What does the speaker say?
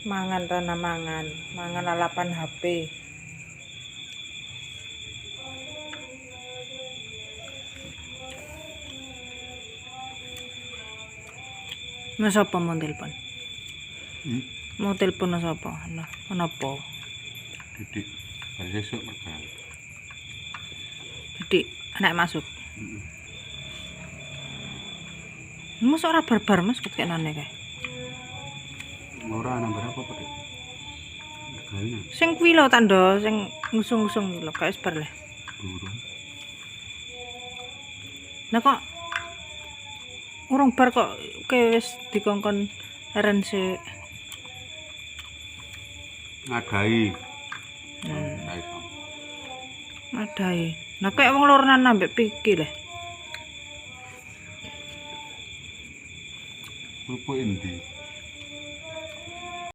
Mangan Rana mangan lalapan HP. Mas apa mau telepon? Mau telepon apa? Kenapa? Didik, hari esok bakal. Didik, anak masuk. Mas ora barbar Mas kekenane kae. Ora nang berapa kok, Dik? Regane Sing kuwi lho tanda sing ngusung-ngusung iki lho, kae sebar le. burung. Nah kok urung bar kok wis dikongkon eren sik. Ngadai. Madai. Nah kayak wong loronan ambek Piki le. Kerupuk endi?